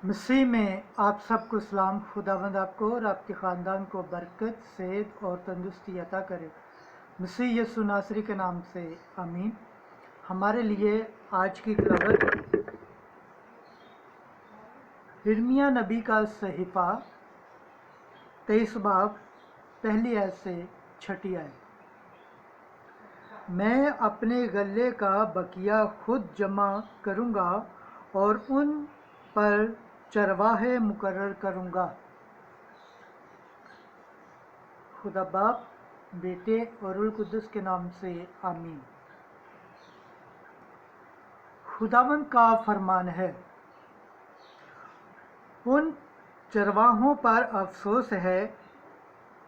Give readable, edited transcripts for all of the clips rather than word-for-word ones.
मसीह में आप सबको सलाम। खुदावंद आपको और आपके ख़ानदान को बरकत, सेहत और तंदुरुस्ती अता करे। मसीह यीशु नासरी के नाम से आमीन। हमारे लिए आज की तिलावत यिर्मयाह नबी का सहीफ़ा 23 बाब पहली आयत से 6 आयत। मैं अपने गले का बकिया खुद जमा करूँगा और उन पर चरवाहे मुकर्रर करूँगा। खुदा बाप, बेटे और रूह कुद्दुस के नाम से आमीन। खुदावंद का फरमान है, उन चरवाहों पर अफसोस है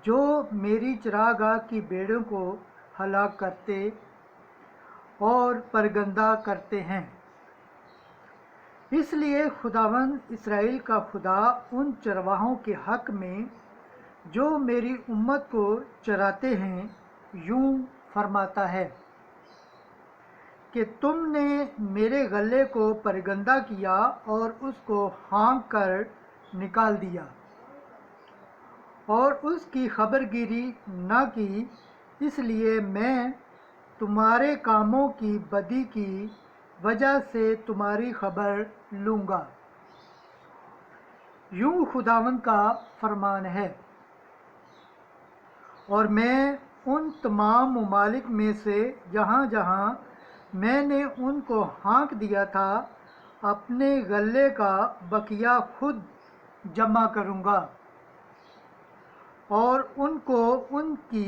जो मेरी चरागाह की भेड़ों को हलाक करते और परगंदा करते हैं। इसलिए खुदावंद इस्राएल का खुदा उन चरवाहों के हक में जो मेरी उम्मत को चराते हैं यूं फरमाता है कि तुमने मेरे गले को परगंदा किया और उसको हाँक कर निकाल दिया और उसकी खबरगिरी न की, इसलिए मैं तुम्हारे कामों की बदी की वजह से तुम्हारी खबर लूँगा। यूं खुदावंद का फरमान है। और मैं उन तमाम ममालिक में से जहाँ जहाँ मैंने उनको हाँक दिया था, अपने गले का बकिया खुद जमा करूँगा और उनको उनकी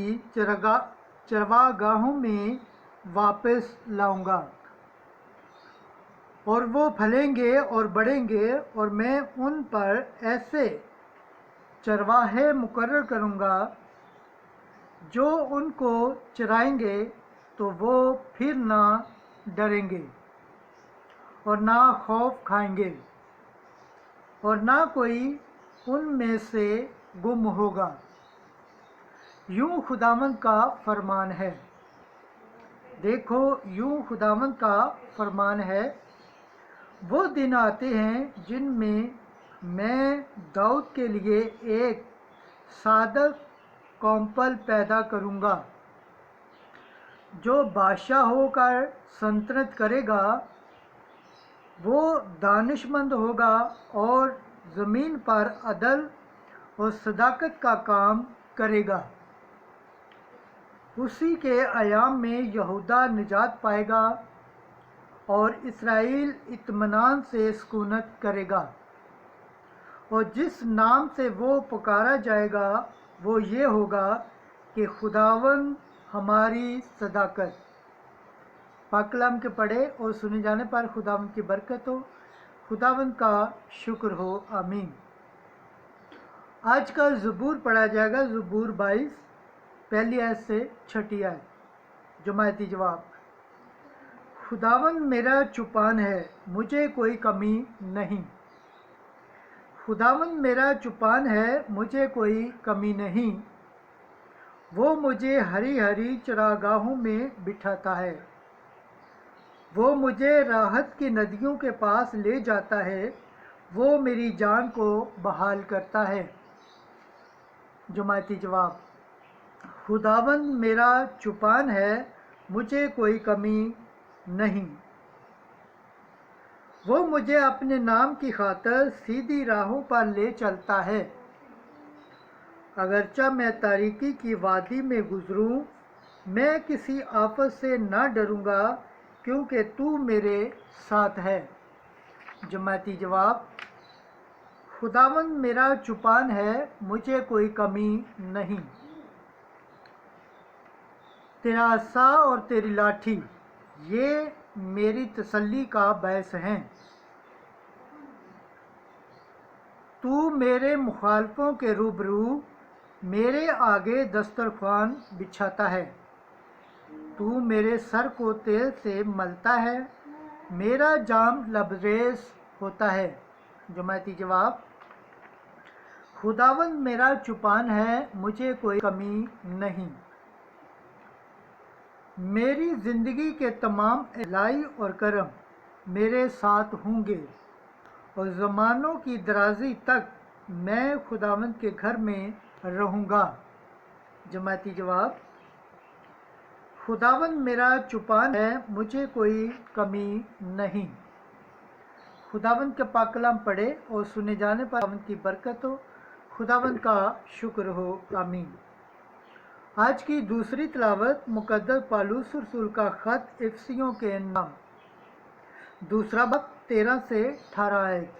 चरवागाहों में वापस लाऊंगा। और वो फलेंगे और बढ़ेंगे और मैं उन पर ऐसे चरवाहे मुकर्रर करूँगा जो उनको चराएंगे, तो वो फिर ना डरेंगे और ना खौफ खाएंगे और ना कोई उनमें से गुम होगा। यूं खुदावंद का फरमान है। देखो, यूं खुदावंद का फरमान है, वो दिन आते हैं जिनमें मैं दाऊद के लिए एक सादक कौंपल पैदा करूँगा जो बादशाह होकर सल्तनत करेगा। वो दानिशमंद होगा और ज़मीन पर अदल और सदाकत का काम करेगा। उसी के अयाम में यहूदा निजात पाएगा और इस्राएल इत्मीनान से सुकूनत करेगा। और जिस नाम से वो पुकारा जाएगा वो ये होगा कि खुदावंद हमारी सदाकत। पाक कलाम के पढ़े और सुने जाने पर खुदावंद की बरकत हो, खुदावंद का शुक्र हो, आमीन। आज का ज़बूर पढ़ा जाएगा, ज़बूर 22 पहली आयत से 6 आयत। जमायती जवाब। खुदावंद मेरा चुपान है, मुझे कोई कमी नहीं। खुदावंद मेरा चुपान है, मुझे कोई कमी नहीं। वो मुझे हरी हरी चरागाहों में बिठाता है। वो मुझे राहत की नदियों के पास ले जाता है। वो मेरी जान को बहाल करता है। जमायती जवाब। खुदावंद मेरा चुपान है, मुझे कोई कमी नहीं। वो मुझे अपने नाम की खातिर सीधी राहों पर ले चलता है। अगरचा मैं तारीकी की वादी में गुजरूं, मैं किसी आफत से न डरूंगा, क्योंकि तू मेरे साथ है। जमायती जवाब। खुदावंद मेरा चुपान है, मुझे कोई कमी नहीं। तेरा असा और तेरी लाठी ये मेरी तसल्ली का बायस हैं। तू मेरे मुखालफों के रूबरू मेरे आगे दस्तरख्वान बिछाता है। तू मेरे सर को तेल से मलता है, मेरा जाम लबरेज होता है। जमायती जवाब। खुदावंद मेरा चुपान है, मुझे कोई कमी नहीं। मेरी ज़िंदगी के तमाम भलाई और करम मेरे साथ होंगे اور ज़मानों की दराज़ी तक मैं खुदावंद के घर में रहूँगा। जमाती जवाब, खुदावंद मेरा चुपान है, मुझे कोई कमी नहीं। खुदावंद के पाक कलाम पढ़े और सुने जाने पर खुदावंद की बरकत हो, खुदावंद का शुक्र हो, आमीन। आज की दूसरी तिलावत मुकद्दस पौलुस रसूल का ख़त इफिसियों के नाम, दूसरा बाब 13 से 18 आयत।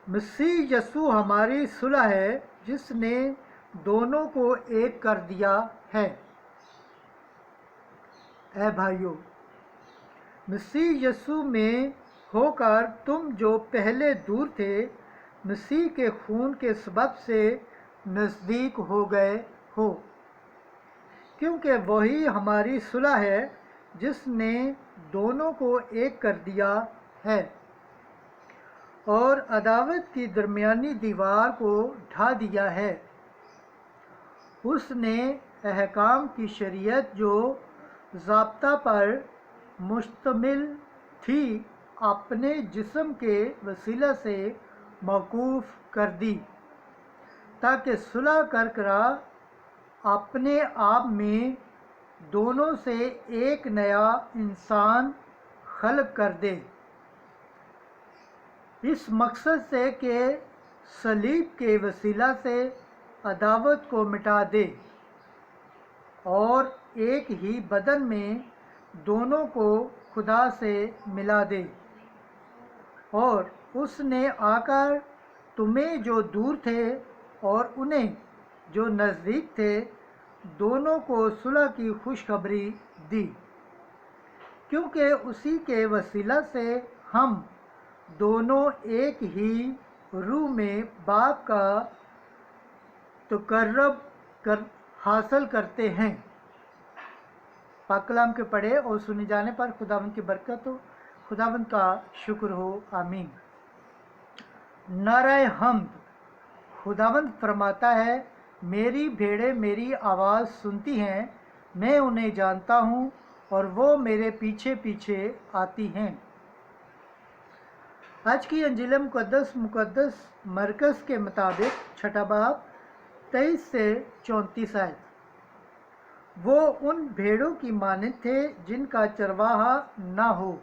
मसीह यीशु हमारी सुलह है, जिसने दोनों को एक कर दिया है। ऐ भाइयों, मसीह यीशु में होकर तुम जो पहले दूर थे, मसीह के खून के सबब से नज़दीक हो गए हो, क्योंकि वही हमारी सुलह है जिसने दोनों को एक कर दिया है और अदावत की दरमियानी दीवार को ढा दिया है। उसने अहकाम की शरीयत जो ज़ाब्ता पर मुश्तमिल थी, अपने जिस्म के वसीला से मौकूफ़ कर दी, ताकि सुलह कर अपने आप में दोनों से एक नया इंसान खल्क कर दे, इस मकसद से कि सलीब के वसीला से अदावत को मिटा दे और एक ही बदन में दोनों को खुदा से मिला दे। और उसने आकर तुम्हें जो दूर थे और उन्हें जो नज़दीक थे, दोनों को सुलह की खुशखबरी दी, क्योंकि उसी के वसीला से हम दोनों एक ही रूह में बाप का तकर्रब हासिल करते हैं। पाक कलाम के पढ़े और सुने जाने पर खुदावंद की बरकत हो, खुदावंद का शुक्र हो, आमीन। नारे हम्द। खुदावंद फरमाता है, मेरी भेड़ें मेरी आवाज़ सुनती हैं, मैं उन्हें जानता हूँ और वो मेरे पीछे पीछे आती हैं। आज की अंजील मुकद्दस मरकज़ के मुताबिक छठा बाब 23 से 34 आयत। वो उन भेड़ों की मानद थे जिनका चरवाहा ना हो।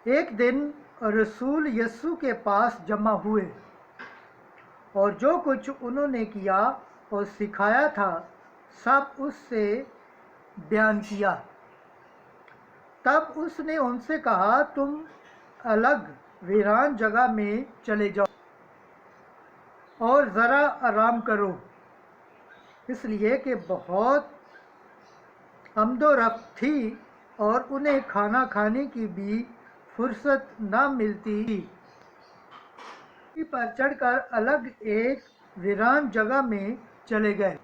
एक दिन रसूल यीशु के पास जमा हुए और जो कुछ उन्होंने किया और सिखाया था सब उससे बयान किया। तब उसने उनसे कहा, तुम अलग वीरान जगह में चले जाओ और ज़रा आराम करो, इसलिए कि बहुत आमदोरफ्त थी और उन्हें खाना खाने की भी फुर्सत न मिलती थी। पर चढ़कर अलग एक वीरान जगह में चले गए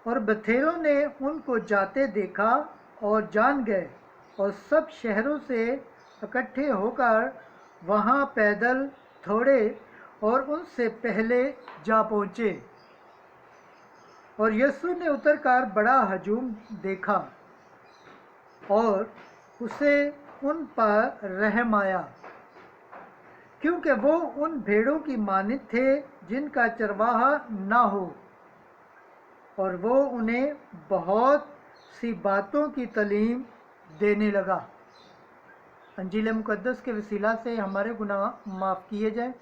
और बथेरों ने उनको जाते देखा और जान गए और सब शहरों से इकट्ठे होकर वहाँ पैदल दौड़े और उनसे पहले जा पहुँचे। और यीशु ने उतरकर बड़ा हजूम देखा और उसे उन पर रहम आया, क्योंकि वो उन भेड़ों की मानद थे जिनका चरवाहा ना हो, और वो उन्हें बहुत सी बातों की तालीम देने लगा। अंजील मुकद्दस के वसीला से हमारे गुनाह माफ़ किए जाए।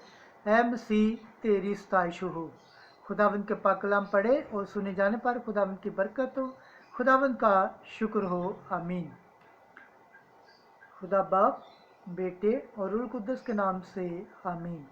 ऐ मसीह तेरी सताइश हो। खुदावंद के पाक कलाम पढ़े और सुने जाने पर खुदावंद की बरकत हो, खुदावंद का शुक्र हो, आमीन। खुदा बाप, बेटे और रूह कुद्दस के नाम से, आमीन।